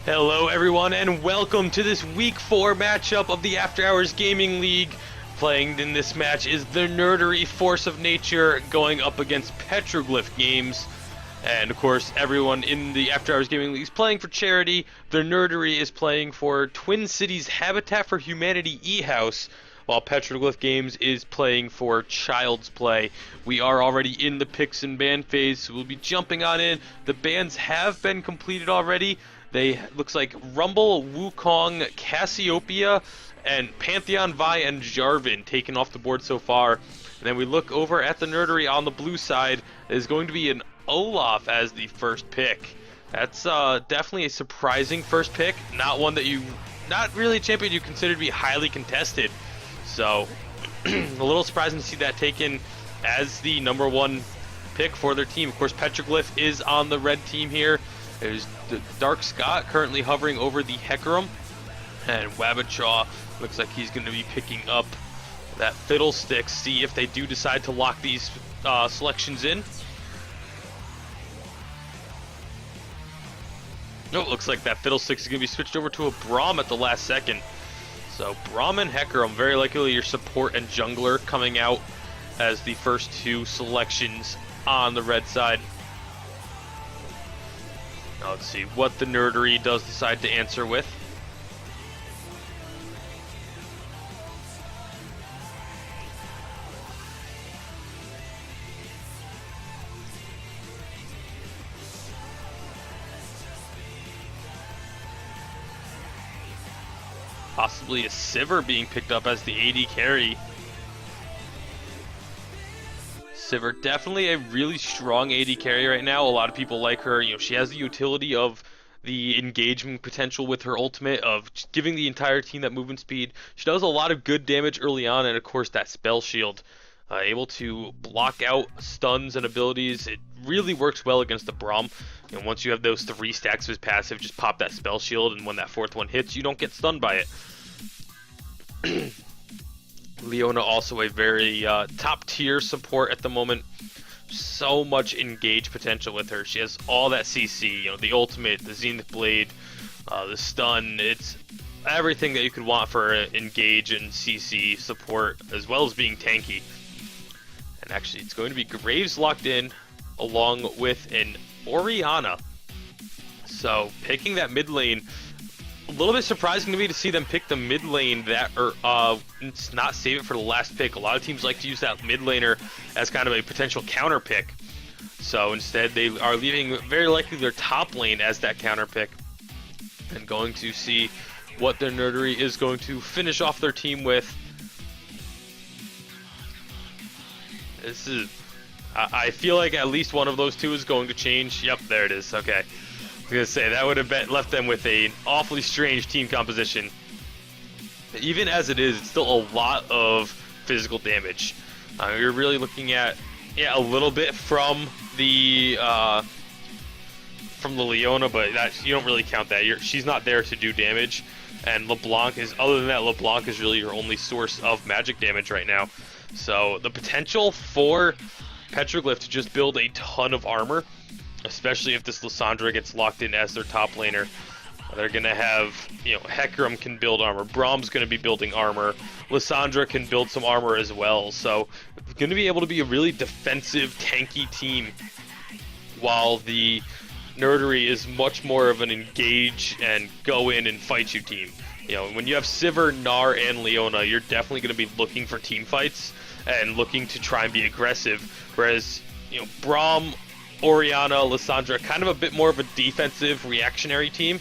Hello everyone and welcome to this week 4 matchup of the After Hours Gaming League. Playing in this match is the Nerdery Force of Nature going up against Petroglyph Games. And of course everyone in the After Hours Gaming League is playing for charity. The Nerdery is playing for Twin Cities Habitat for Humanity E-House, while Petroglyph Games is playing for Child's Play. We are already in the picks and ban phase, so we'll be jumping on in. The bans have been completed already. They looks like Rumble, Wukong, Cassiopeia, and Pantheon, Vi, and Jarvan taken off the board so far. And then we look over at the Nerdery on the blue side. There's going to be an Olaf as the first pick. That's definitely a surprising first pick. Not one that not really a champion you consider to be highly contested. So a little surprising to see that taken as the #1 pick for their team. Of course, Petroglyph is on the red team here. There's Dark Scott currently hovering over the Hecarim, and Wabbachaw looks like he's going to be picking up that Fiddlestick. See if they do decide to lock these selections in. No, it looks like that Fiddlestick is going to be switched over to a Braum at the last second. So Braum and Hecarim, very likely your support and jungler coming out as the first two selections on the red side. Now let's see what the Nerdery does decide to answer with. Possibly a Sivir being picked up as the AD carry. Sivir, definitely a really strong AD carry right now. A lot of people like her. You know, she has the utility of the engagement potential with her ultimate of giving the entire team that movement speed. She does a lot of good damage early on, and of course that spell shield, able to block out stuns and abilities. It really works well against the Braum. And once you have those 3 stacks of his passive, just pop that spell shield, and when that 4th one hits, you don't get stunned by it. Leona also a very top tier support at the moment. So much engage potential with her. She has all that CC, you know, the ultimate, the Zenith Blade, the stun. It's everything that you could want for engage and CC support, as well as being tanky. And actually, it's going to be Graves locked in along with an Orianna. So picking that mid lane. A little bit surprising to me to see them pick the mid lane not save it for the last pick. A lot of teams like to use that mid laner as kind of a potential counter pick. So instead they are leaving very likely their top lane as that counter pick. And going to see what their Nerdery is going to finish off their team with. This is, I feel like at least one of those two is going to change. Yep, there it is. Okay. I was going to say, that would have left them with an awfully strange team composition. Even as it is, it's still a lot of physical damage. You're really looking at, a little bit from the Leona, but you don't really count that. She's not there to do damage. And LeBlanc is, other than that, LeBlanc is really your only source of magic damage right now. So the potential for Petroglyph to just build a ton of armor, especially if this Lissandra gets locked in as their top laner, They're going to have, Hecarim can build armor. Braum's going to be building armor. Lissandra can build some armor as well. So, going to be able to be a really defensive, tanky team. While the Nerdery is much more of an engage and go in and fight you team. When you have Sivir, Gnar, and Leona, you're definitely going to be looking for team fights and looking to try and be aggressive. Whereas, Braum, Orianna, Lissandra, kind of a bit more of a defensive, reactionary team.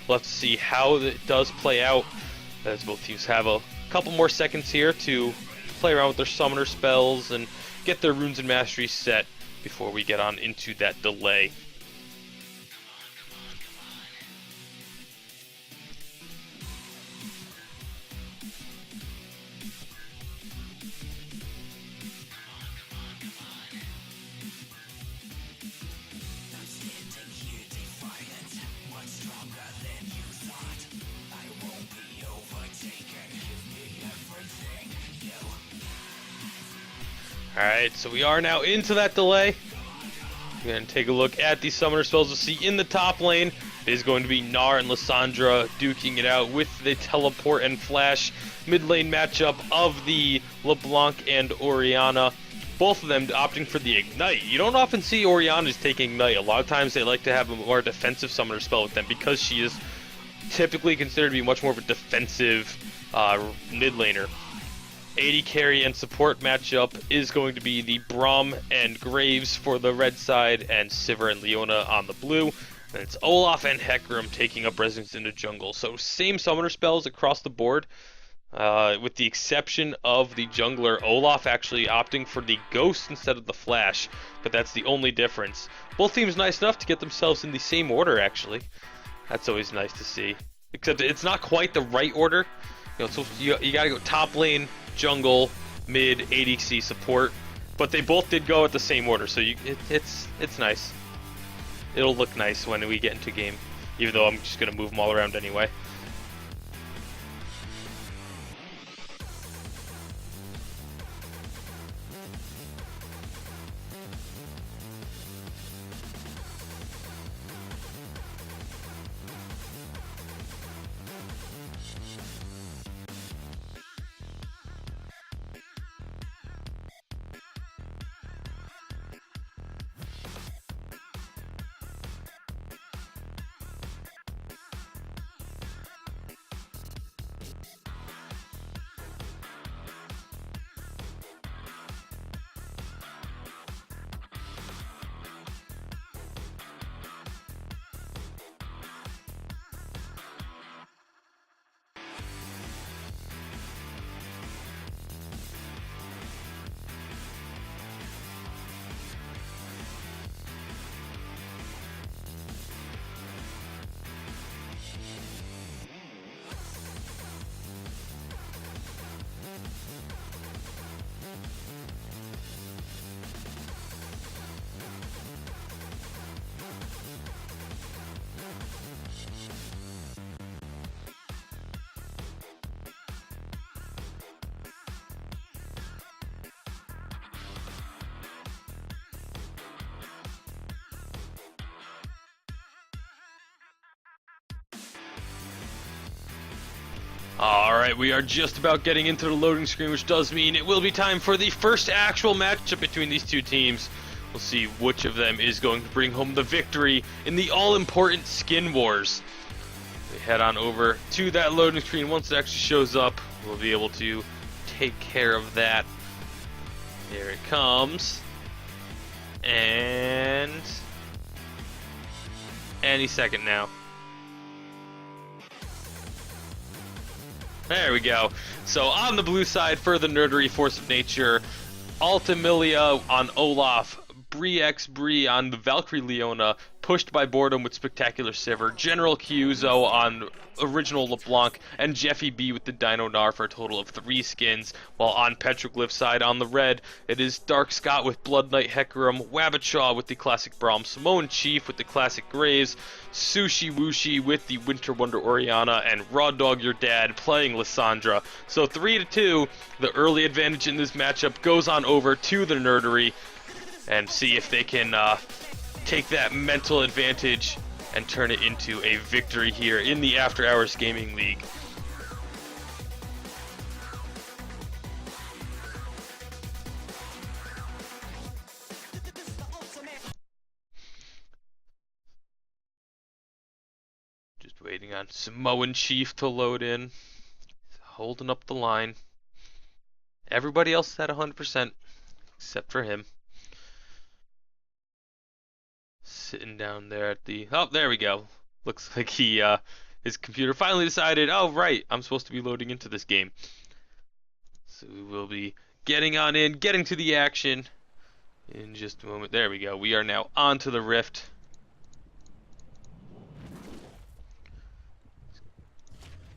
We'll have to see how it does play out, as both teams have a couple more seconds here to play around with their summoner spells and get their runes and mastery set before we get on into that delay. Alright, so we are now into that delay. We're going to take a look at the summoner spells. We'll see in the top lane, it is going to be Gnar and Lissandra duking it out with the teleport and flash mid lane matchup of the LeBlanc and Orianna. Both of them opting for the Ignite. You don't often see Orianna's taking Ignite. A lot of times they like to have a more defensive summoner spell with them because she is typically considered to be much more of a defensive mid laner. AD carry and support matchup is going to be the Braum and Graves for the red side and Sivir and Leona on the blue. And it's Olaf and Hecarim taking up residence in the jungle. So same summoner spells across the board, with the exception of the jungler Olaf actually opting for the Ghost instead of the Flash. But that's the only difference. Both teams nice enough to get themselves in the same order actually. That's always nice to see. Except it's not quite the right order. So you gotta go top lane, jungle, mid, ADC, support, but they both did go at the same order, so it's nice. It'll look nice when we get into game, even though I'm just gonna move them all around anyway. Alright, we are just about getting into the loading screen, which does mean it will be time for the first actual matchup between these two teams. We'll see which of them is going to bring home the victory in the all-important Skin Wars. We head on over to that loading screen. Once it actually shows up, we'll be able to take care of that. Here it comes. And any second now. There we go. So on the blue side for the Nerdery Force of Nature, Ultimilia on Olaf, Bree on the Valkyrie Leona, pushed by Boredom with Spectacular Sivir, General Kyuzo on Original LeBlanc, and Jeffy B with the Dino Gnar for a total of 3 skins, while on Petroglyph side on the red, it is Dark Scott with Blood Knight Hecarim, Wabbitshaw with the classic Braum, Samoan Chief with the classic Graves, Sushi Wooshi with the Winter Wonder Orianna, and Raw Dog Your Dad playing Lissandra. So 3-2, the early advantage in this matchup goes on over to the Nerdery, and see if they can take that mental advantage and turn it into a victory here in the After Hours Gaming League. Just waiting on Samoan Chief to load in. Holding up the line. Everybody else is at 100% except for him. Sitting down there at the... Oh, there we go. Looks like his computer finally decided, oh, right, I'm supposed to be loading into this game. So we will be getting on in, getting to the action in just a moment. There we go. We are now onto the Rift.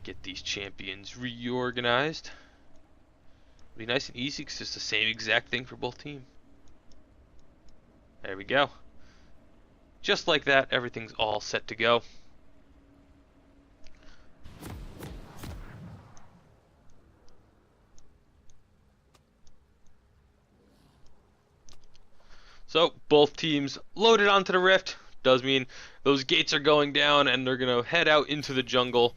Get these champions reorganized. Be nice and easy because it's the same exact thing for both teams. There we go. Just like that, everything's all set to go. So both teams loaded onto the Rift. Does mean those gates are going down and they're gonna head out into the jungle.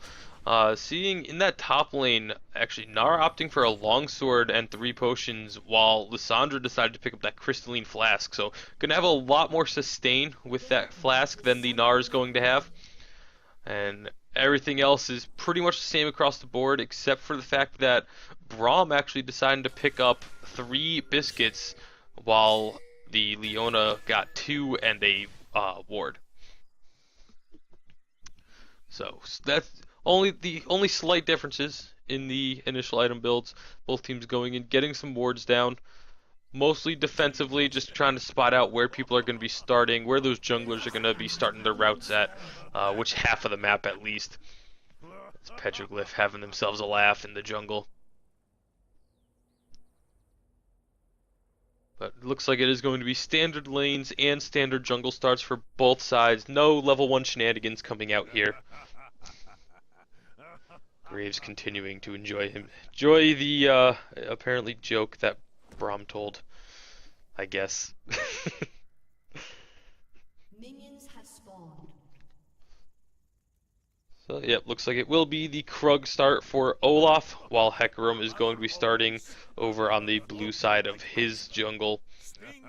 Seeing in that top lane, actually Nara opting for a longsword and 3 potions, while Lissandra decided to pick up that crystalline flask. So gonna have a lot more sustain with that flask than the Nara is going to have. And everything else is pretty much the same across the board, except for the fact that Braum actually decided to pick up 3 biscuits, while the Leona got 2 and a ward. So that's the only slight differences in the initial item builds. Both teams going in, getting some wards down, mostly defensively, just trying to spot out where people are going to be starting, where those junglers are going to be starting their routes at, which half of the map at least. It's Petroglyph having themselves a laugh in the jungle. But it looks like it is going to be standard lanes and standard jungle starts for both sides. No level 1 shenanigans coming out here. Graves continuing to enjoy the apparently joke that Braum told, I guess. Minions have spawned. So yeah, looks like it will be the Krug start for Olaf, while Hecarim is going to be starting over on the blue side of his jungle.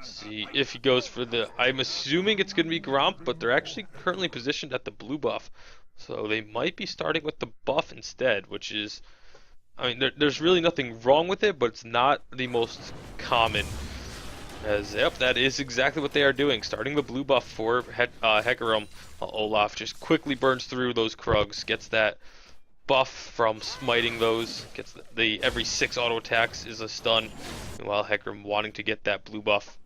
See if he goes for the... I'm assuming it's going to be Gromp, but they're actually currently positioned at the blue buff. So they might be starting with the buff instead, which is... I mean, there's really nothing wrong with it, but it's not the most common. As, yep, that is exactly what they are doing. Starting the blue buff for Hecarim. Olaf just quickly burns through those Krugs, gets that buff from smiting those, gets the every 6 auto attacks is a stun, while Hecarim wanting to get that blue buff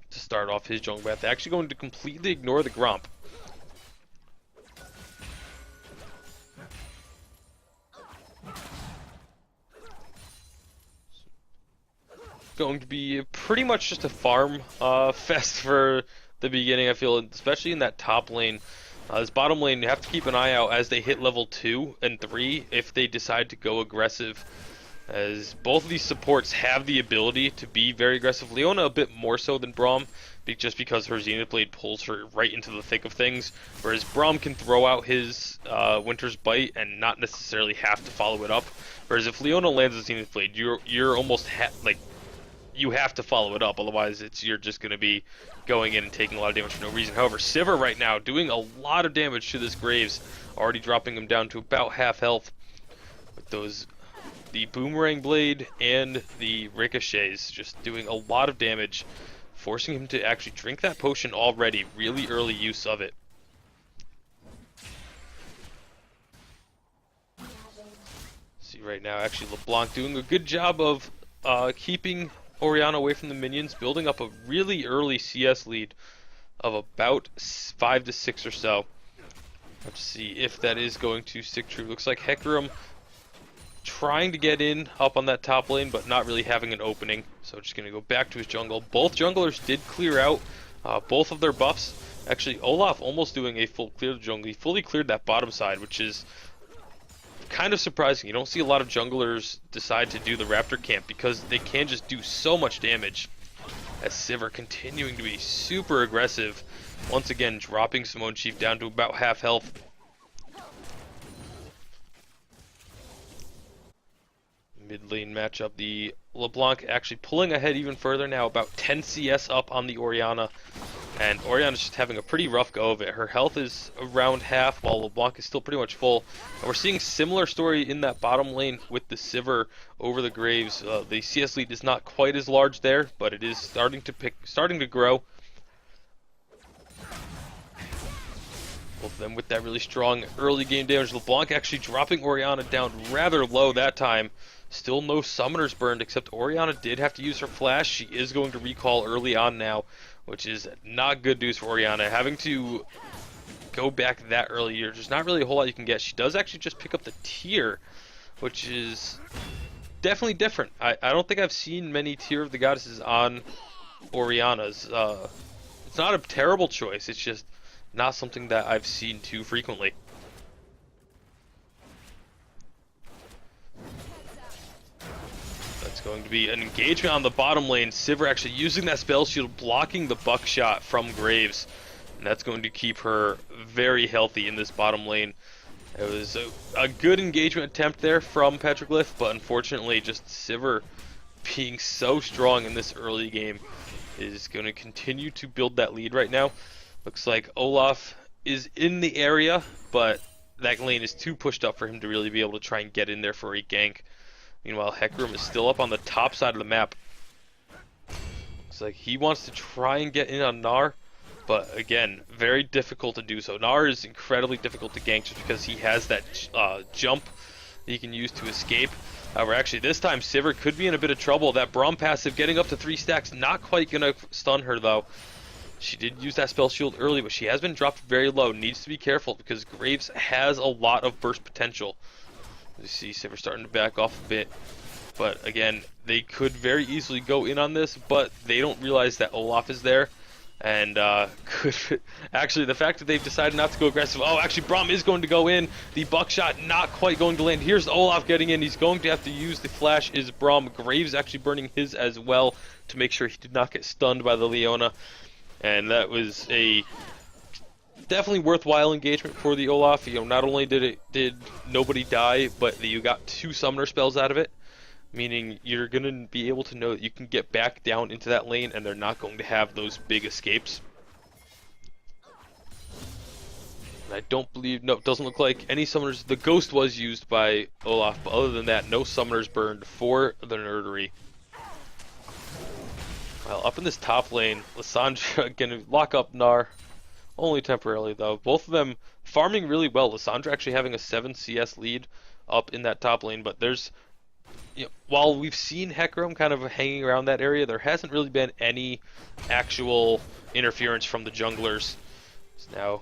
to start off his jungle path. They're actually going to completely ignore the Gromp. Going to be pretty much just a farm fest for the beginning, I feel, especially in that top lane. This bottom lane, you have to keep an eye out as they hit level 2 and 3 if they decide to go aggressive, as both of these supports have the ability to be very aggressive. Leona a bit more so than Braum, just because her Zenith Blade pulls her right into the thick of things, whereas Braum can throw out his Winter's Bite and not necessarily have to follow it up. Whereas if Leona lands a Zenith Blade, you're almost you have to follow it up, otherwise you're just going to be going in and taking a lot of damage for no reason. However, Sivir right now doing a lot of damage to this Graves, already dropping him down to about half health with the Boomerang Blade and the Ricochets, just doing a lot of damage, forcing him to actually drink that potion already. Really early use of it. See right now, actually LeBlanc doing a good job of keeping Orianna away from the minions, building up a really early CS lead of about 5 to 6 or so. Let's see if that is going to stick true. Looks like Hecarim trying to get in up on that top lane, but not really having an opening. So just going to go back to his jungle. Both junglers did clear out both of their buffs. Actually, Olaf almost doing a full clear of the jungle. He fully cleared that bottom side, which is kind of surprising. You don't see a lot of junglers decide to do the Raptor camp because they can just do so much damage. as Sivir continuing to be super aggressive. Once again, dropping Simone Chief down to about half health. Mid lane matchup, the LeBlanc actually pulling ahead even further now, about 10 CS up on the Orianna. And Orianna's just having a pretty rough go of it. Her health is around half, while LeBlanc is still pretty much full. And we're seeing similar story in that bottom lane with the Sivir over the Graves. The CS lead is not quite as large there, but it is starting to grow. Both of them with that really strong early game damage. LeBlanc actually dropping Orianna down rather low that time. Still no summoners burned, except Orianna did have to use her flash. She is going to recall early on now, which is not good news for Orianna. Having to go back that early, there's not really a whole lot you can get. She does actually just pick up the tier, which is definitely different. I don't think I've seen many Tear of the Goddesses on Orianna's. It's not a terrible choice, it's just not something that I've seen too frequently. That's going to be an engagement on the bottom lane. Sivir actually using that spell shield, blocking the buckshot from Graves. And that's going to keep her very healthy in this bottom lane. It was a good engagement attempt there from Petroglyph, but unfortunately just Sivir being so strong in this early game is going to continue to build that lead right now. Looks like Olaf is in the area, but that lane is too pushed up for him to really be able to try and get in there for a gank. Meanwhile, Hecarim is still up on the top side of the map. Looks like he wants to try and get in on Gnar, but again, very difficult to do so. Gnar is incredibly difficult to gank just because he has that jump that he can use to escape. However, actually this time Sivir could be in a bit of trouble. That Braum passive getting up to 3 stacks, not quite going to stun her though. She did use that spell shield early, but she has been dropped very low. Needs to be careful because Graves has a lot of burst potential. You see Sivir starting to back off a bit. But again, they could very easily go in on this, but they don't realize that Olaf is there. And actually, the fact that they've decided not to go aggressive. Oh, actually, Braum is going to go in. The buckshot not quite going to land. Here's Olaf getting in. He's going to have to use the flash. Is Braum. Graves actually burning his as well to make sure he did not get stunned by the Leona. And that was a definitely worthwhile engagement for the Olaf. You know, not only did nobody die, but you got 2 summoner spells out of it, meaning you're gonna be able to know that you can get back down into that lane, and they're not going to have those big escapes. And I don't believe, no, it doesn't look like any summoners. The ghost was used by Olaf, but other than that, no summoners burned for the Nerdery. Well, up in this top lane, Lissandra gonna lock up Gnar. Only temporarily though. Both of them farming really well. Lissandra actually having a 7 CS lead up in that top lane, but there's, you know, while we've seen Hecarim kind of hanging around that area, there hasn't really been any actual interference from the junglers. So now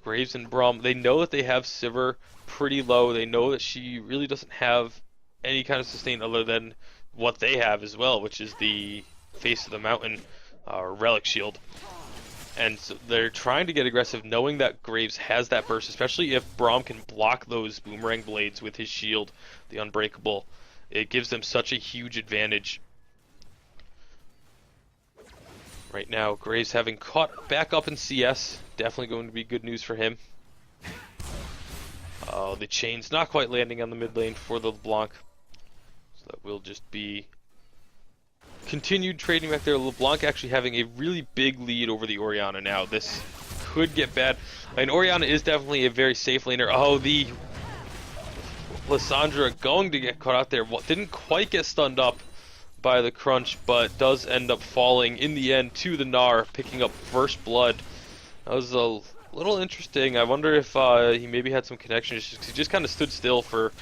Graves and Braum, they know that they have Sivir pretty low. They know that she really doesn't have any kind of sustain other than what they have as well, which is the Face of the Mountain relic shield. And so they're trying to get aggressive, knowing that Graves has that burst, especially if Braum can block those boomerang blades with his shield, the Unbreakable. It gives them such a huge advantage. Right now, Graves having caught back up in CS, definitely going to be good news for him. The chain's not quite landing on the mid lane for the LeBlanc. So that will just be continued trading back there. LeBlanc actually having a really big lead over the Orianna now. This could get bad. I mean, Orianna is definitely a very safe laner. Oh, the Lissandra going to get caught out there. Didn't quite get stunned up by the crunch, but does end up falling in the end to the Gnar, picking up first blood. That was a little interesting. I wonder if he maybe had some connection issues. He just kind of stood still for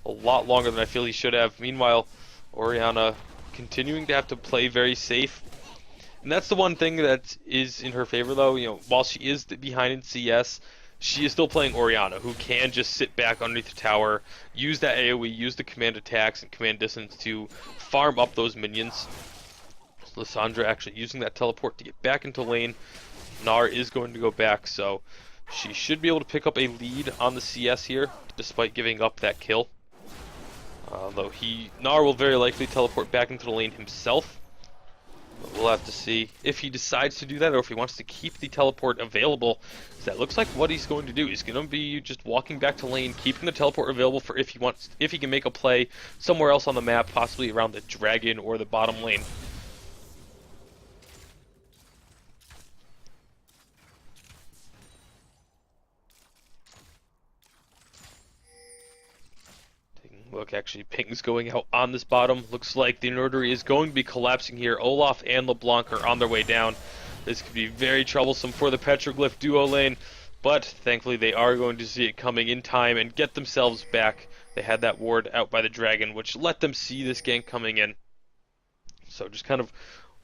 a lot longer than I feel he should have. Meanwhile, Orianna continuing to have to play very safe. And that's the one thing that is in her favor though. You know, while she is behind in CS, she is still playing Orianna, who can just sit back underneath the tower, use that AoE, use the command attacks and command distance to farm up those minions. Lissandra actually using that teleport to get back into lane. Gnar is going to go back, so she should be able to pick up a lead on the CS here, despite giving up that kill. Though Gnar will very likely teleport back into the lane himself. We'll have to see if he decides to do that or if he wants to keep the teleport available. That looks like what he's going to do. He's going to be just walking back to lane, keeping the teleport available for if he can make a play somewhere else on the map, possibly around the dragon or the bottom lane. Look, actually, ping's going out on this bottom. Looks like the Nerdery is going to be collapsing here. Olaf and LeBlanc are on their way down. This could be very troublesome for the Petroglyph duo lane, but thankfully they are going to see it coming in time and get themselves back. They had that ward out by the dragon, which let them see this gank coming in. So just kind of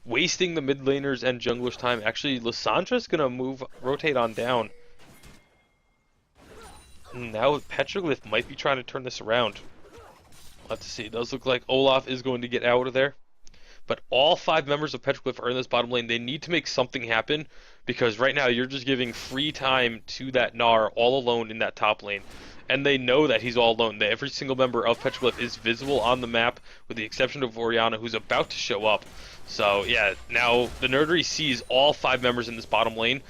wasting the mid laners and junglers' time. Actually, Lissandra's going to rotate on down. Now Petroglyph might be trying to turn this around. Let's see. It does look like Olaf is going to get out of there. But all 5 members of Petroglyph are in this bottom lane. They need to make something happen because right now you're just giving free time to that Gnar all alone in that top lane. And they know that he's all alone. That every single member of Petroglyph is visible on the map with the exception of Orianna, who's about to show up. So yeah, now the Nerdery sees all 5 members in this bottom lane.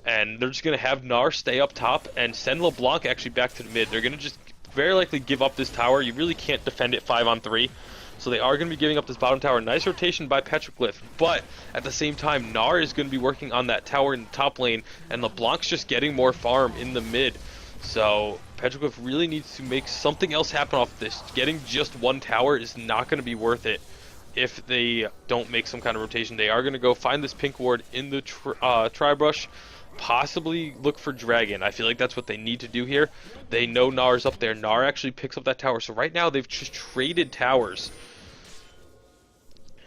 And they're just going to have Gnar stay up top and send LeBlanc actually back to the mid. They're going to just very likely give up this tower. You really can't defend it 5-on-3. So they are going to be giving up this bottom tower. Nice rotation by Petroglyph. But at the same time, Gnar is going to be working on that tower in the top lane. And LeBlanc's just getting more farm in the mid. So Petroglyph really needs to make something else happen off this. Getting just one tower is not going to be worth it if they don't make some kind of rotation. They are going to go find this pink ward in the tri-brush. Possibly look for dragon. I feel like that's what they need to do here. They know Gnar's up there. Gnar actually picks up that tower. So right now they've just traded towers.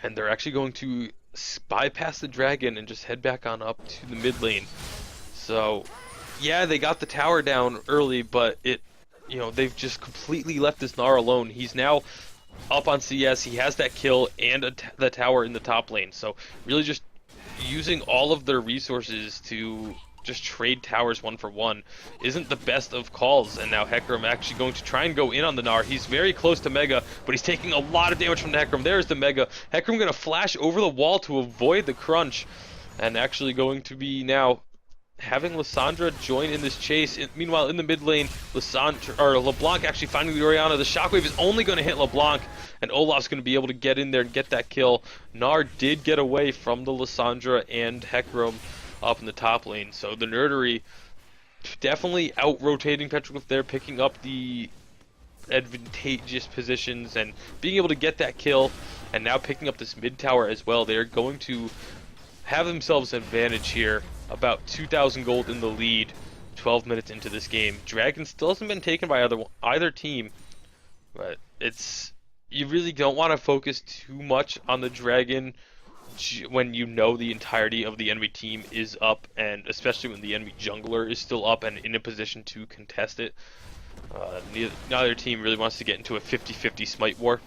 And they're actually going to bypass the dragon and just head back on up to the mid lane. So yeah, they got the tower down early, but they've just completely left this Gnar alone. He's now up on CS. He has that kill and the tower in the top lane. So really just using all of their resources to just trade towers 1-for-1 isn't the best of calls. And now Hecarim actually going to try and go in on the Gnar. He's very close to Mega, but he's taking a lot of damage from the Hecarim. There's the Mega. Hecarim going to flash over the wall to avoid the crunch, and actually going to be now having Lissandra join in this chase. Meanwhile, in the mid lane, LeBlanc actually finding the Orianna. The shockwave is only going to hit LeBlanc, and Olaf's going to be able to get in there and get that kill. Gnar did get away from the Lissandra and Hecarim up in the top lane. So the Nerdery definitely out-rotating Petroglyph there, picking up the advantageous positions and being able to get that kill, and now picking up this mid tower as well. They're going to have themselves an advantage here. About 2,000 gold in the lead 12 minutes into this game. Dragon still hasn't been taken by either team, but you really don't want to focus too much on the Dragon when you know the entirety of the enemy team is up, and especially when the enemy jungler is still up and in a position to contest it. Neither team really wants to get into a 50-50 smite war.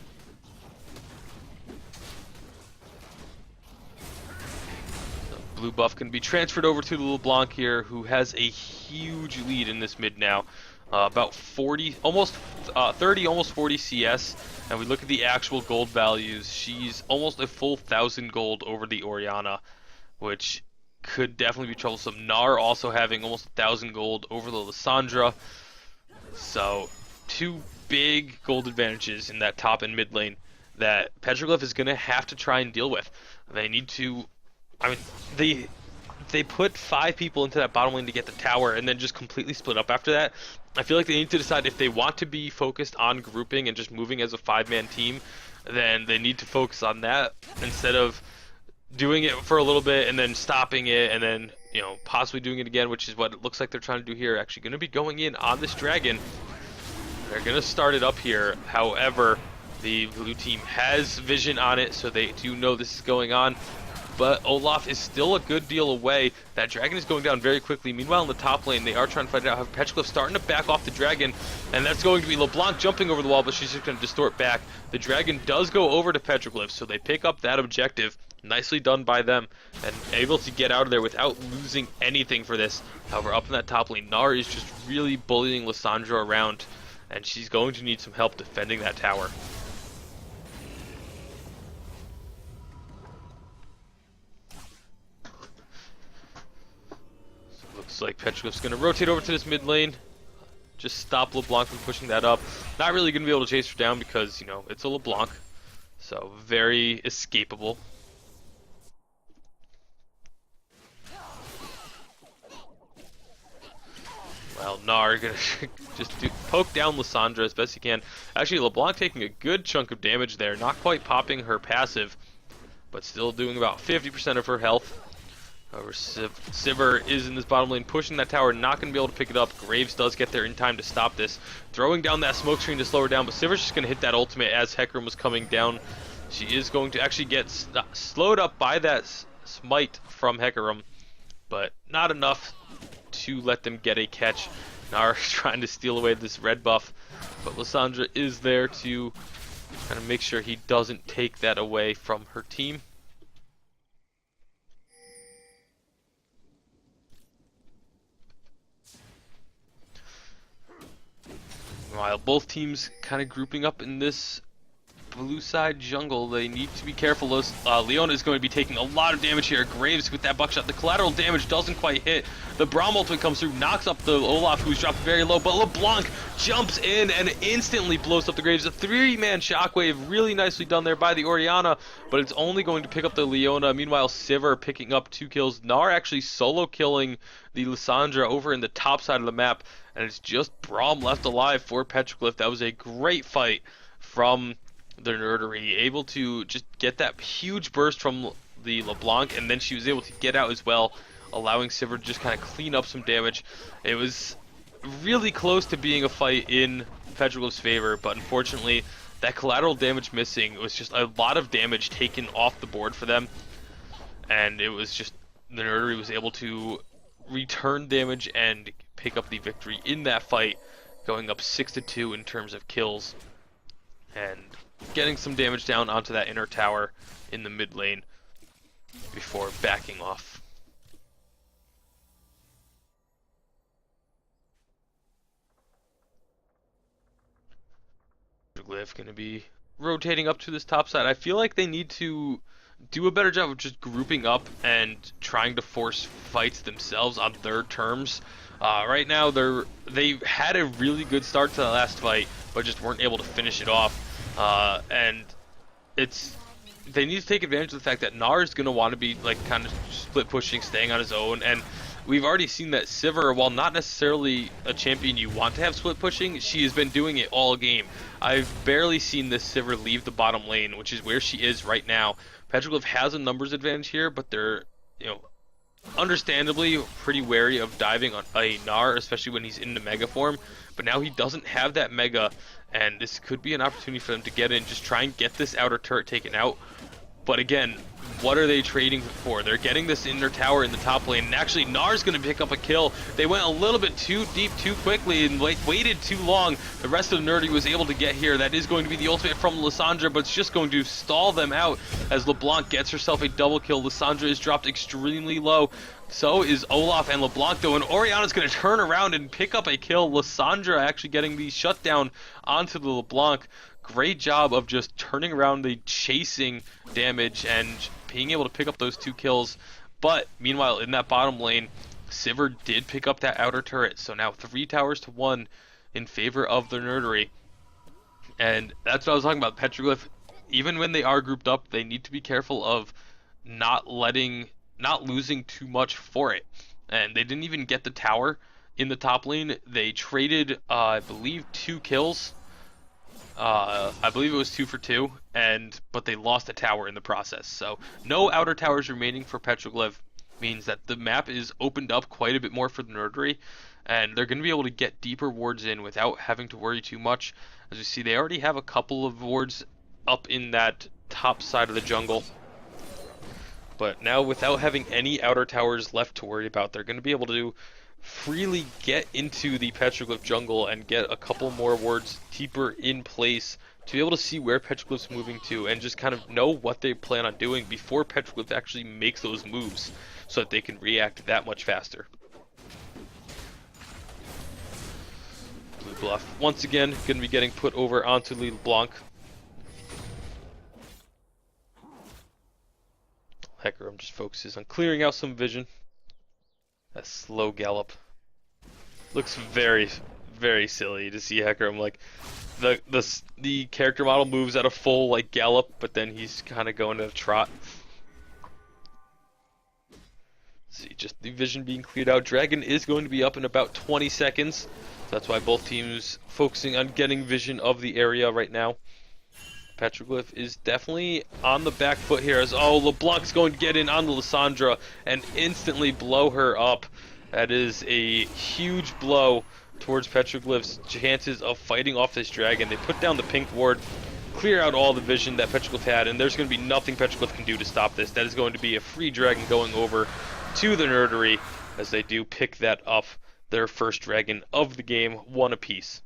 Blue buff can be transferred over to the LeBlanc here, who has a huge lead in this mid now. About 40, almost 30, almost 40 CS. And we look at the actual gold values. She's almost a full 1,000 gold over the Orianna, which could definitely be troublesome. Gnar also having almost 1,000 gold over the Lissandra. So 2 big gold advantages in that top and mid lane that Petroglyph is going to have to try and deal with. They need to... they put 5 people into that bottom lane to get the tower and then just completely split up after that. I feel like they need to decide if they want to be focused on grouping and just moving as a 5-man team, then they need to focus on that instead of doing it for a little bit and then stopping it and then, possibly doing it again, which is what it looks like they're trying to do here. Actually going to be going in on this dragon. They're going to start it up here. However, the blue team has vision on it, so they do know this is going on. But Olaf is still a good deal away. That dragon is going down very quickly. Meanwhile, in the top lane, they are trying to find out how Petroglyph starting to back off the dragon. And that's going to be LeBlanc jumping over the wall, but she's just going to distort back. The dragon does go over to Petroglyph, so they pick up that objective. Nicely done by them, and able to get out of there without losing anything for this. However, up in that top lane, Gnar is just really bullying Lissandra around, and she's going to need some help defending that tower. Looks like Petroglyph's going to rotate over to this mid lane. Just stop LeBlanc from pushing that up. Not really going to be able to chase her down because, you know, it's a LeBlanc. So, very escapable. Well, Gnar gonna just poke down Lissandra as best he can. Actually, LeBlanc taking a good chunk of damage there. Not quite popping her passive, but still doing about 50% of her health. However, Sivir is in this bottom lane pushing that tower, not going to be able to pick it up. Graves does get there in time to stop this. Throwing down that smoke screen to slow her down, but Sivir's just going to hit that ultimate as Hecarim was coming down. She is going to actually get slowed up by that smite from Hecarim, but not enough to let them get a catch. Gnar trying to steal away this red buff, but Lissandra is there to kind of make sure he doesn't take that away from her team. While both teams kind of grouping up in this blue side jungle, they need to be careful. Leona is going to be taking a lot of damage here. Graves with that buckshot. The collateral damage doesn't quite hit. The Braum ultimate comes through, knocks up the Olaf, who's dropped very low, but LeBlanc jumps in and instantly blows up the Graves. A 3-man shockwave, really nicely done there by the Orianna, but it's only going to pick up the Leona. Meanwhile, Sivir picking up 2 kills. Gnar actually solo killing the Lissandra over in the top side of the map, and it's just Braum left alive for Petroglyph. That was a great fight from the Nerdery, able to just get that huge burst from the LeBlanc, and then she was able to get out as well, allowing Sivir to just kind of clean up some damage. It was really close to being a fight in Petroglyph's favor, but unfortunately that collateral damage missing, it was just a lot of damage taken off the board for them, and it was just the Nerdery was able to return damage and pick up the victory in that fight, going up 6-2 in terms of kills and getting some damage down onto that inner tower in the mid lane before backing off. Petroglyph going to be rotating up to this top side. I feel like they need to do a better job of just grouping up and trying to force fights themselves on their terms. Right now, they had a really good start to the last fight, but just weren't able to finish it off. And they need to take advantage of the fact that Gnar is going to want to be like kind of split pushing, staying on his own, and we've already seen that Sivir, while not necessarily a champion you want to have split pushing, she has been doing it all game. I've barely seen this Sivir leave the bottom lane, which is where she is right now. Petroglyph has a numbers advantage here, but they're, you know, understandably pretty wary of diving on a Gnar, especially when he's in the mega form. But now he doesn't have that mega, and this could be an opportunity for them to get in, just try and get this outer turret taken out. But again, what are they trading for? They're getting this inner tower in the top lane, and actually Gnar's going to pick up a kill. They went a little bit too deep too quickly and waited too long. The rest of the Nerdy was able to get here. That is going to be the ultimate from Lissandra, but it's just going to stall them out as LeBlanc gets herself a double kill. Lissandra is dropped extremely low. So is Olaf and LeBlanc though, and Orianna's going to turn around and pick up a kill. Lissandra actually getting the shutdown onto the LeBlanc. Great job of just turning around the chasing damage and being able to pick up those 2 kills. But meanwhile, in that bottom lane, Sivir did pick up that outer turret. So now 3 towers to 1 in favor of the Nerdery. And that's what I was talking about. Petroglyph, even when they are grouped up, they need to be careful of not losing too much for it. And they didn't even get the tower in the top lane. They traded, I believe, 2 kills. I believe it was 2 for 2, but they lost a tower in the process. So no outer towers remaining for Petroglyph means that the map is opened up quite a bit more for the Nerdery, and they're going to be able to get deeper wards in without having to worry too much. As you see, they already have a couple of wards up in that top side of the jungle. But now, without having any outer towers left to worry about, they're going to be able to freely get into the Petroglyph jungle and get a couple more wards deeper in place to be able to see where Petroglyph's moving to and just kind of know what they plan on doing before Petroglyph actually makes those moves so that they can react that much faster. Blue buff once again going to be getting put over onto LeBlanc. Hecarim just focuses on clearing out some vision. That slow gallop looks very, very silly to see Hecarim like the character model moves at a full like gallop, but then he's kind of going at a trot. See, just the vision being cleared out. Dragon is going to be up in about 20 seconds. So that's why both teams focusing on getting vision of the area right now. Petroglyph is definitely on the back foot here as, oh, LeBlanc's going to get in on the Lissandra and instantly blow her up. That is a huge blow towards Petroglyph's chances of fighting off this dragon. They put down the pink ward, clear out all the vision that Petroglyph had, and there's going to be nothing Petroglyph can do to stop this. That is going to be a free dragon going over to the Nerdery as they do pick that up, their first dragon of the game, one apiece.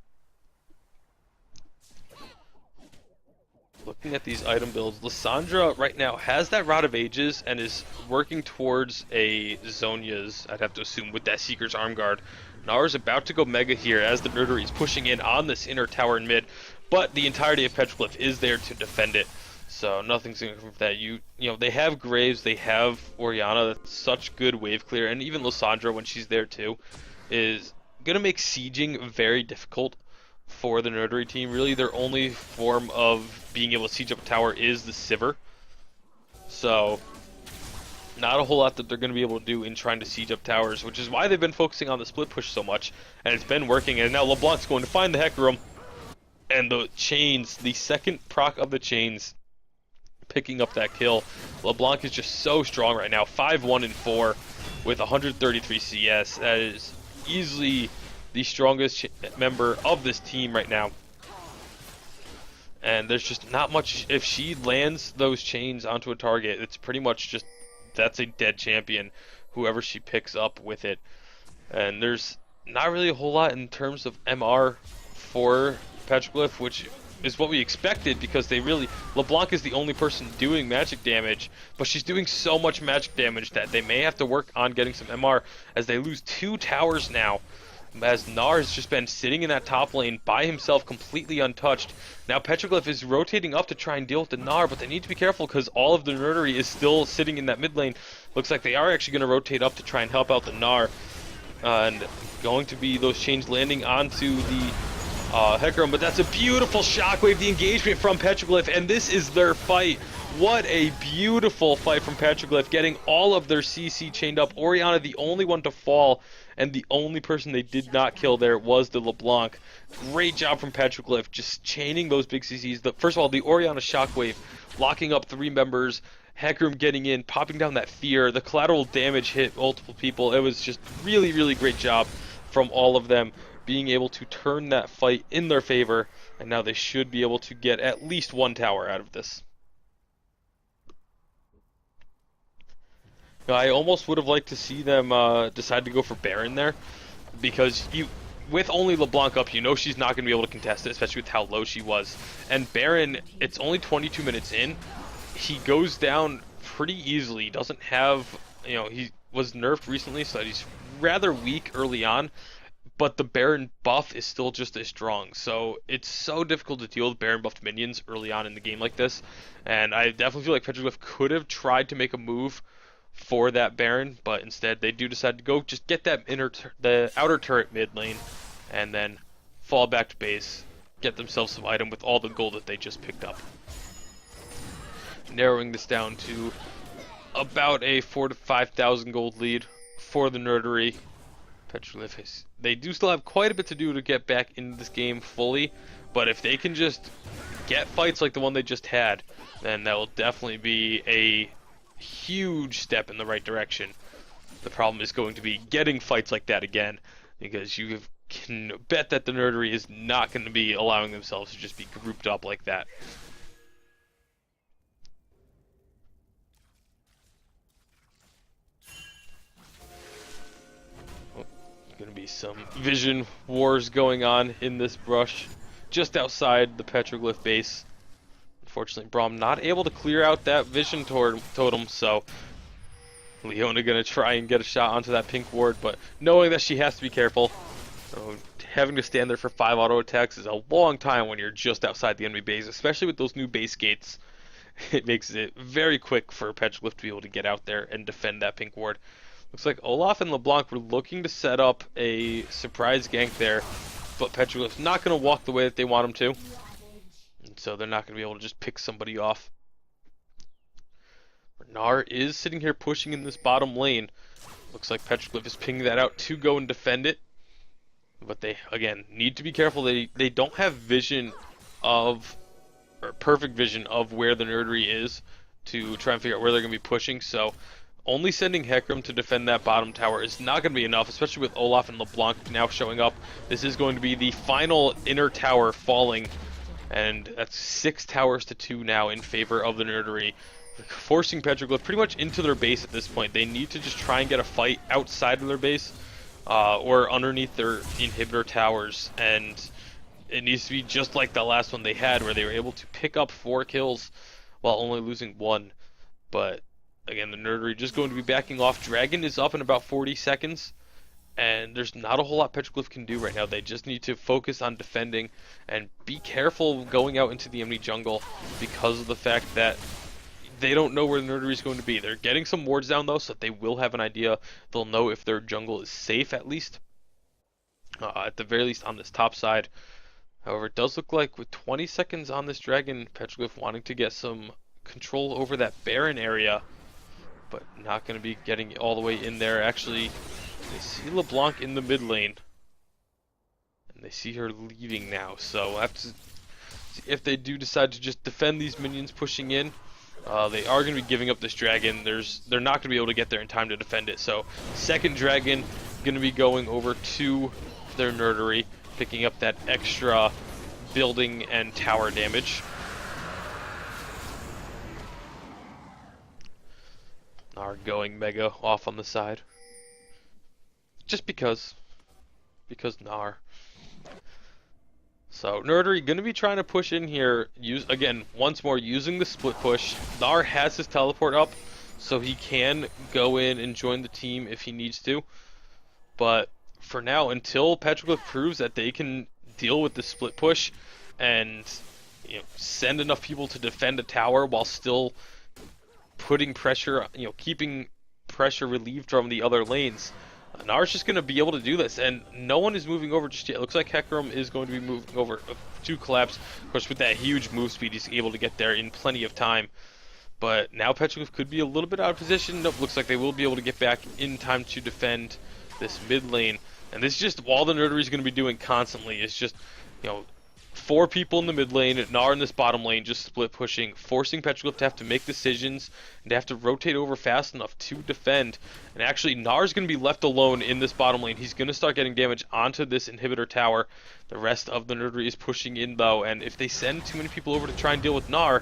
Looking at these item builds, Lissandra right now has that Rod of Ages and is working towards a Zhonya's, I'd have to assume, with that Seeker's Arm Guard. Nar's about to go Mega here as the Nerdery is pushing in on this inner tower in mid, but the entirety of Petroglyph is there to defend it. So nothing's going to come from that. You know, they have Graves, they have Orianna, that's such good wave clear, and even Lissandra when she's there too, is going to make sieging very difficult for the Nerdery team. Really, their only form of being able to siege up a tower is the Sivir. So, not a whole lot that they're going to be able to do in trying to siege up towers, which is why they've been focusing on the split push so much, and it's been working. And now LeBlanc's going to find the Hecarim, and the chains, the second proc of the chains, picking up that kill. LeBlanc is just so strong right now, 5-1 and 4 with 133 CS. That is easily the strongest member of this team right now. And there's just not much. If she lands those chains onto a target, it's pretty much just, that's a dead champion, whoever she picks up with it. And there's not really a whole lot in terms of MR for Petroglyph, which is what we expected, because they really, LeBlanc is the only person doing magic damage, but she's doing so much magic damage that they may have to work on getting some MR as they lose 2 towers now, as Gnar has just been sitting in that top lane by himself, completely untouched. Now Petroglyph is rotating up to try and deal with the Gnar, but they need to be careful because all of the Nerdery is still sitting in that mid lane. Looks like they are actually going to rotate up to try and help out the Gnar, and going to be those chains landing onto the Hecarim, but that's a beautiful shockwave, the engagement from Petroglyph, and this is their fight. What a beautiful fight from Petroglyph, getting all of their CC chained up. Orianna, the only one to fall, and the only person they did not kill there was the LeBlanc. Great job from Petroglyph, just chaining those big CCs. First of all, the Orianna shockwave, locking up 3 members, Hecarim getting in, popping down that fear, the collateral damage hit multiple people. It was just really, really great job from all of them, being able to turn that fight in their favor, and now they should be able to get at least 1 tower out of this. I almost would have liked to see them decide to go for Baron there, because with only LeBlanc up, you know she's not going to be able to contest it, especially with how low she was. And Baron, it's only 22 minutes in, he goes down pretty easily. He doesn't have, he was nerfed recently, so he's rather weak early on, but the Baron buff is still just as strong. So it's so difficult to deal with Baron buffed minions early on in the game like this, and I definitely feel like Petroglyph could have tried to make a move for that Baron, but instead they do decide to go just get that the outer turret mid lane, and then fall back to base, get themselves some item with all the gold that they just picked up. Narrowing this down to about a 4,000 to 5,000 gold lead for the Nerdery. Petroglyph, they do still have quite a bit to do to get back into this game fully, but if they can just get fights like the one they just had, then that will definitely be a huge step in the right direction. The problem is going to be getting fights like that again, because you can bet that the Nerdery is not going to be allowing themselves to just be grouped up like that. Going to be some vision wars going on in this brush just outside the Petroglyph base. Unfortunately, Braum not able to clear out that vision totem, so Leona going to try and get a shot onto that pink ward, but knowing that she has to be careful. So having to stand there for 5 auto attacks is a long time when you're just outside the enemy base, especially with those new base gates. It makes it very quick for Petroglyph to be able to get out there and defend that pink ward. Looks like Olaf and LeBlanc were looking to set up a surprise gank there, but Petroglyph's not going to walk the way that they want him to, and so they're not going to be able to just pick somebody off. Gnar is sitting here pushing in this bottom lane. Looks like Petroglyph is pinging that out to go and defend it, but they, again, need to be careful. They don't have vision of, or perfect vision of where the Nerdery is to try and figure out where they're going to be pushing, so only sending Hecarim to defend that bottom tower is not going to be enough, especially with Olaf and LeBlanc now showing up. This is going to be the final inner tower falling, and that's 6 towers to 2 now in favor of the Nerdery, forcing Petroglyph pretty much into their base at this point. They need to just try and get a fight outside of their base, or underneath their inhibitor towers, and it needs to be just like the last one they had, where they were able to pick up 4 kills while only losing 1. But again, the Nerdery just going to be backing off. Dragon is up in about 40 seconds, and there's not a whole lot Petroglyph can do right now. They just need to focus on defending and be careful going out into the enemy jungle, because of the fact that they don't know where the Nerdery is going to be. They're getting some wards down though, so that they will have an idea. They'll know if their jungle is safe at least, at the very least on this top side. However, it does look like with 20 seconds on this Dragon, Petroglyph wanting to get some control over that Baron area, but not going to be getting all the way in there. Actually, they see LeBlanc in the mid lane, and they see her leaving now. So we'll have to see if they do decide to just defend these minions pushing in. They are going to be giving up this Dragon. They're not going to be able to get there in time to defend it. So second Dragon going to be going over to their Nerdery, picking up that extra building and tower damage. Are going mega off on the side, just because Gnar. So Nerdery gonna be trying to push in here, once more using the split push. Gnar has his teleport up, so he can go in and join the team if he needs to, but for now, until Petroglyph proves that they can deal with the split push and send enough people to defend a tower while still putting pressure, keeping pressure relieved from the other lanes, Gnar's just going to be able to do this, and no one is moving over just yet. It looks like Hecarim is going to be moving over to collapse. Of course, with that huge move speed, he's able to get there in plenty of time. But now Petroglyph could be a little bit out of position. Nope, looks like they will be able to get back in time to defend this mid lane. And this is just all the Nerdery is going to be doing constantly. It's just, 4 people in the mid lane, Gnar in this bottom lane, just split pushing, forcing Petroglyph to have to make decisions and to have to rotate over fast enough to defend. And actually, Gnar's going to be left alone in this bottom lane. He's going to start getting damage onto this inhibitor tower. The rest of the Nerdery is pushing in though, and if they send too many people over to try and deal with Gnar,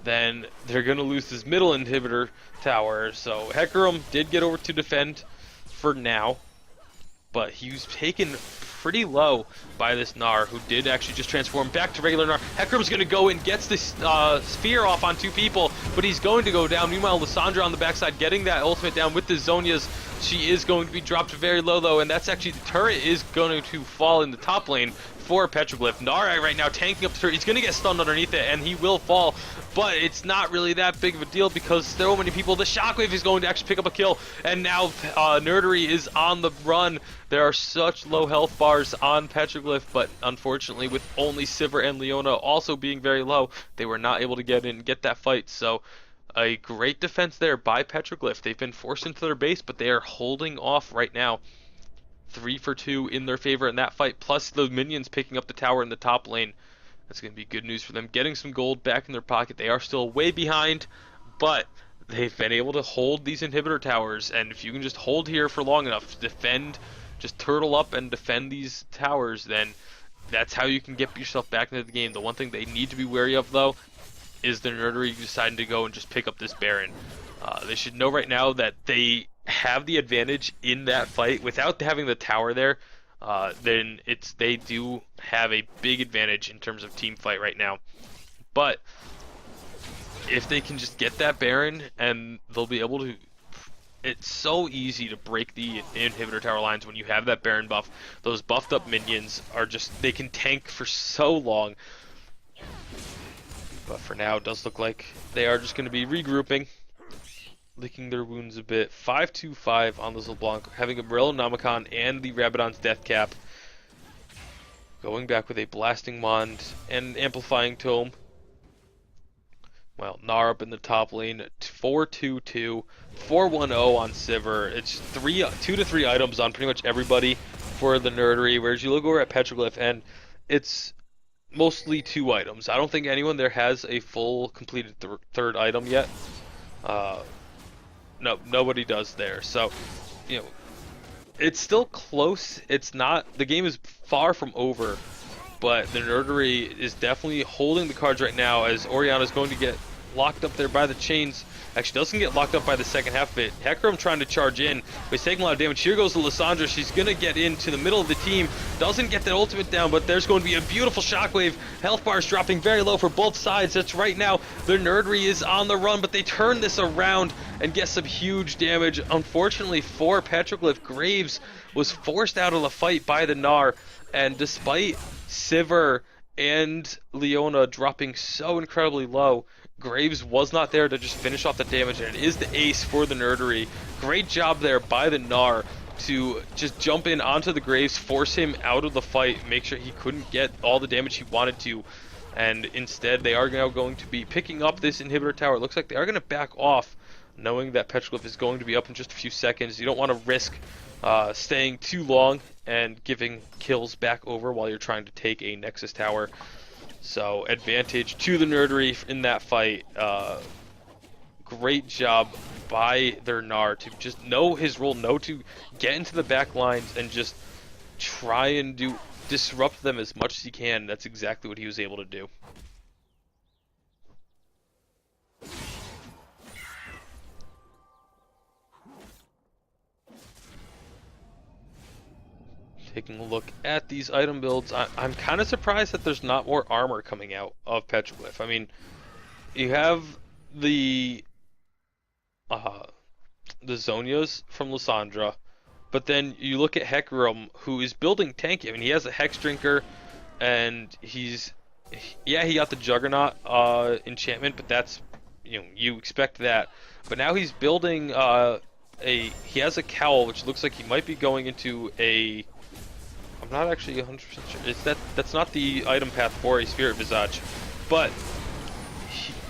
then they're going to lose this middle inhibitor tower. So Hecarim did get over to defend for now, but he was taken pretty low by this Gnar, who did actually just transform back to regular Gnar. Hecarim's going to go and gets this sphere off on 2 people, but he's going to go down. Meanwhile, Lissandra on the backside getting that ultimate down with the Zhonya's. She is going to be dropped very low though, and that's actually, the turret is going to fall in the top lane for Petroglyph. Gnar right now tanking up the turret. He's going to get stunned underneath it, and he will fall, but it's not really that big of a deal because so many people. The Shockwave is going to actually pick up a kill, and now Nerdery is on the run. There are such low health bars on Petroglyph, but unfortunately, with only Sivir and Leona also being very low, they were not able to get in and get that fight. So a great defense there by Petroglyph. They've been forced into their base, but they are holding off right now. 3 for 2 in their favor in that fight, plus the minions picking up the tower in the top lane. That's going to be good news for them. Getting some gold back in their pocket. They are still way behind, but they've been able to hold these inhibitor towers, and if you can just hold here for long enough to defend, just turtle up and defend these towers, then that's how you can get yourself back into the game. The one thing they need to be wary of, though, is the Nerdery deciding to go and just pick up this Baron. They should know right now that they have the advantage in that fight. Without having the tower there, then they do have a big advantage in terms of team fight right now. But if they can just get that Baron, and they'll be able to, it's so easy to break the inhibitor tower lines when you have that Baron buff. Those buffed up minions are just, they can tank for so long. But for now, it does look like they are just going to be regrouping. licking their wounds a bit. 5-2-5 on this LeBlanc, having a Morello Namicon and the Rabadon's Death Cap. Going back with a Blasting Wand and Amplifying Tome. Well, Gnar up in the top lane, 4-2-2, 4-1-0 on Sivir. It's 2 to 3 items on pretty much everybody for the Nerdery, whereas you look over at Petroglyph and it's mostly 2 items. I don't think anyone there has a full completed third item yet. No, nobody does there. So, you know, it's still close. It's not, the game is far from over, but the Nerdery is definitely holding the cards right now as Orianna's going to get locked up there by the chains. Actually doesn't get locked up by the second half of it. Hecarim trying to charge in, but he's taking a lot of damage. Here goes to Lissandra. She's going to get into the middle of the team. Doesn't get that ultimate down, but there's going to be a beautiful shockwave. Health bars dropping very low for both sides. That's right now. The Nerdery is on the run, but they turn this around and get some huge damage. Unfortunately for Petroglyph, Graves was forced out of the fight by the Gnar, and despite Sivir and Leona dropping so incredibly low, Graves was not there to just finish off the damage, and it is the ace for the Nerdery. Great job there by the Gnar to just jump in onto the Graves, force him out of the fight, make sure he couldn't get all the damage he wanted to, and instead they are now going to be picking up this inhibitor tower. It looks like they are going to back off, knowing that Petroglyph is going to be up in just a few seconds. You don't want to risk staying too long and giving kills back over while you're trying to take a Nexus tower. So advantage to the Nerdery in that fight. Great job by their Gnar to just know his role, know to get into the back lines and just try and disrupt them as much as he can. That's exactly what he was able to do. Taking a look at these item builds, I'm kind of surprised that there's not more armor coming out of Petroglyph. I mean, you have the Zonias from Lissandra, but then you look at Hecarim, who is building tanky. I mean, he has a Hex Drinker, and he got the Juggernaut enchantment, but that's, you expect that. But now he's building he has a Cowl, which looks like he might be going into a, I'm not actually 100% sure. That's not the item path for a Spirit Visage, but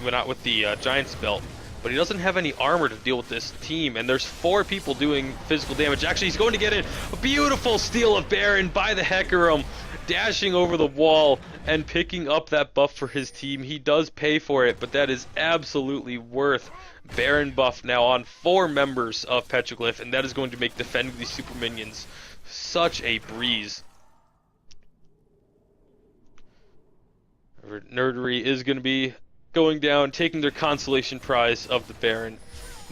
we're not with the Giant's Belt. But he doesn't have any armor to deal with this team, and there's 4 people doing physical damage. Actually, he's going to get in. A beautiful steal of Baron by the Hecarim, dashing over the wall and picking up that buff for his team. He does pay for it, but that is absolutely worth Baron buff now on 4 members of Petroglyph, and that is going to make defending these super minions such a breeze. Nerdery is going to be going down, taking their consolation prize of the Baron,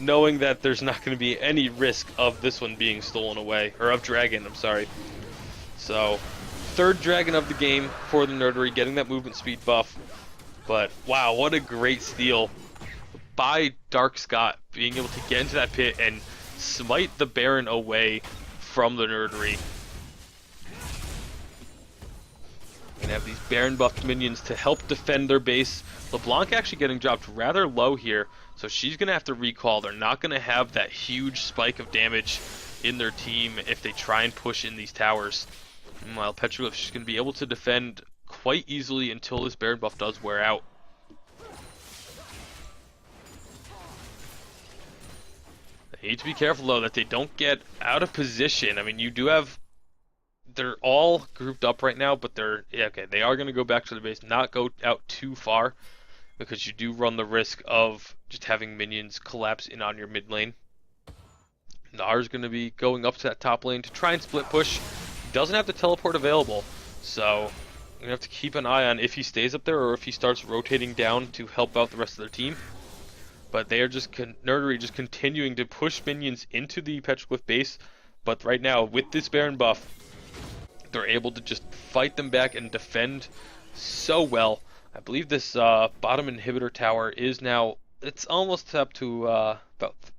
knowing that there's not going to be any risk of this one being stolen away, or of Dragon, I'm sorry. So, 3rd Dragon of the game for the Nerdery, getting that movement speed buff. But, wow, what a great steal by Dark Scott, being able to get into that pit and smite the Baron away from the Nerdery. Gonna have these Baron buffed minions to help defend their base. LeBlanc actually getting dropped rather low here, so she's gonna have to recall. They're not gonna have that huge spike of damage in their team if they try and push in these towers. Meanwhile, Petroglyph is gonna be able to defend quite easily until this Baron buff does wear out. They need to be careful though that they don't get out of position. I mean, you do have, they're all grouped up right now, but they are going to go back to the base, not go out too far, because you do run the risk of just having minions collapse in on your mid lane. Gnar's going to be going up to that top lane to try and split push. He doesn't have the teleport available, so you're going to have to keep an eye on if he stays up there or if he starts rotating down to help out the rest of their team. But they are just, Nerdery just continuing to push minions into the Petroglyph base, but right now, with this Baron buff, they're able to just fight them back and defend so well. I believe this bottom inhibitor tower is now, it's almost up to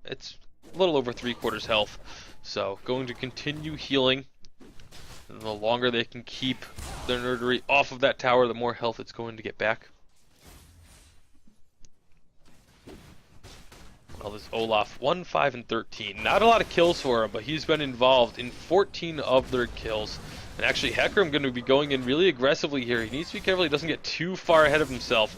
it's a little over 3/4 health. So going to continue healing. And the longer they can keep their Nerdery off of that tower, the more health it's going to get back. Well, is Olaf, 1, 5, and 13. Not a lot of kills for him, but he's been involved in 14 of their kills. And actually, Hecarim going to be going in really aggressively here. He needs to be careful he doesn't get too far ahead of himself.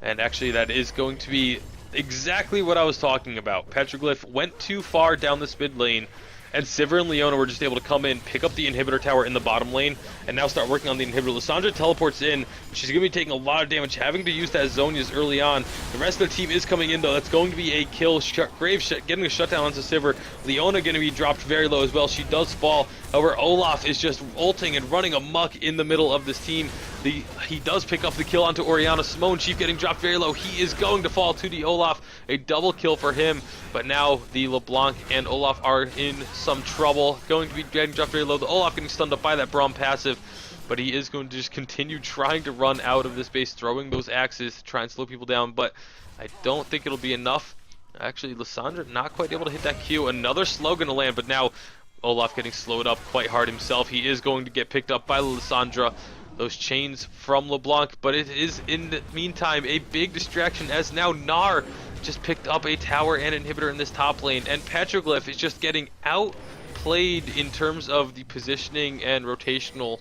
And actually, that is going to be exactly what I was talking about. Petroglyph went too far down this mid lane, and Sivir and Leona were just able to come in, pick up the inhibitor tower in the bottom lane, and now start working on the inhibitor. Lissandra teleports in. She's going to be taking a lot of damage, having to use that Zhonya's early on. The rest of the team is coming in, though. That's going to be a kill. Graves getting a shutdown onto Sivir. Leona going to be dropped very low as well. She does fall. However, Olaf is just ulting and running amok in the middle of this team. He does pick up the kill onto Orianna. Simone Chief getting dropped very low. He is going to fall to the Olaf. A double kill for him. But now the LeBlanc and Olaf are in some trouble. Going to be getting dropped very low. The Olaf getting stunned up by that Braum passive. But he is going to just continue trying to run out of this base, throwing those axes to try and slow people down. But I don't think it'll be enough. Actually, Lissandra not quite able to hit that Q. Another slow going to land, but now Olaf getting slowed up quite hard himself. He is going to get picked up by Lissandra. Those chains from LeBlanc, but it is in the meantime a big distraction as now Gnar just picked up a tower and inhibitor in this top lane, and Petroglyph is just getting outplayed in terms of the positioning and rotational.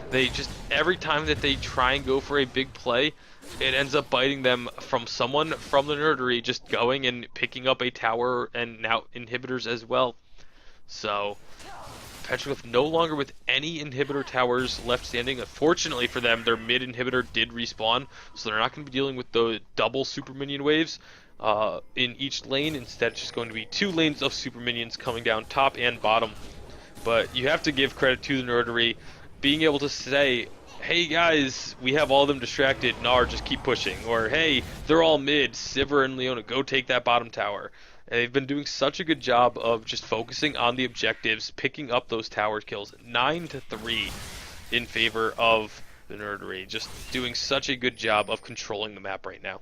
They just, every time that they try and go for a big play, it ends up biting them from someone from the Nerdery just going and picking up a tower and now inhibitors as well. So Petroglyph no longer with any inhibitor towers left standing. Unfortunately for them, their mid inhibitor did respawn, so they're not going to be dealing with the double super minion waves in each lane. Instead, it's just going to be 2 lanes of super minions coming down top and bottom. But you have to give credit to the Nerdery being able to say, hey guys, we have all of them distracted, Gnar, just keep pushing. Or hey, they're all mid, Sivir and Leona, go take that bottom tower. And they've been doing such a good job of just focusing on the objectives, picking up those tower kills. 9-3 in favor of the Nerdery. Just doing such a good job of controlling the map right now.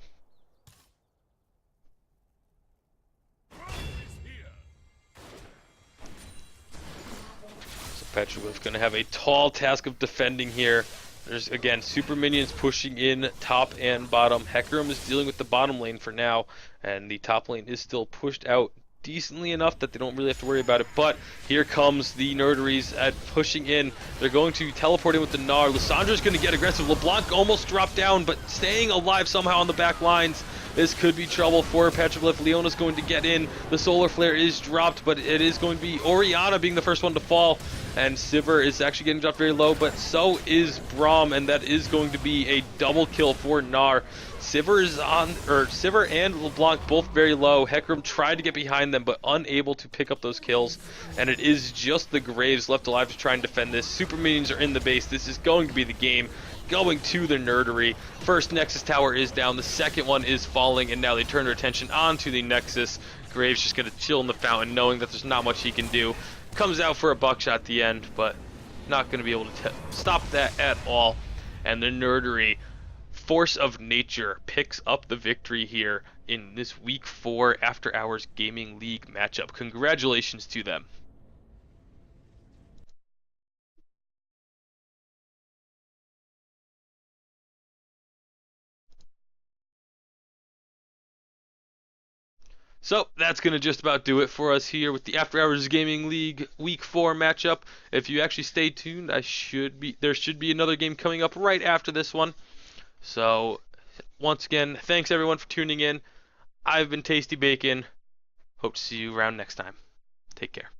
So Petroglyph going to have a tall task of defending here. There's, again, super minions pushing in top and bottom. Hecarim is dealing with the bottom lane for now, and the top lane is still pushed out decently enough that they don't really have to worry about it. But here comes the Nerderies at pushing in. They're going to teleport in with the Gnar. Lissandra's going to get aggressive. LeBlanc almost dropped down, but staying alive somehow on the back lines. This could be trouble for Petroglyph. Leona's going to get in. The solar flare is dropped, but it is going to be Orianna being the first one to fall. And Sivir is actually getting dropped very low, but so is Braum, and that is going to be a double kill for Gnar. Sivir and LeBlanc both very low. Hecarim tried to get behind them, but unable to pick up those kills. And it is just the Graves left alive to try and defend this. Super minions are in the base. This is going to be the game. Going to the Nerdery. First Nexus tower is down, the second one is falling, and now they turn their attention onto the Nexus. Graves just going to chill in the fountain, knowing that there's not much he can do. Comes out for a buckshot at the end, but not going to be able to stop that at all. And the Nerdery, force of nature, picks up the victory here in this Week 4 After Hours Gaming League matchup. Congratulations to them. So that's going to just about do it for us here with the After Hours Gaming League Week 4 matchup. If you actually stay tuned, there should be another game coming up right after this one. So once again, thanks everyone for tuning in. I've been TastyBacon. Hope to see you around next time. Take care.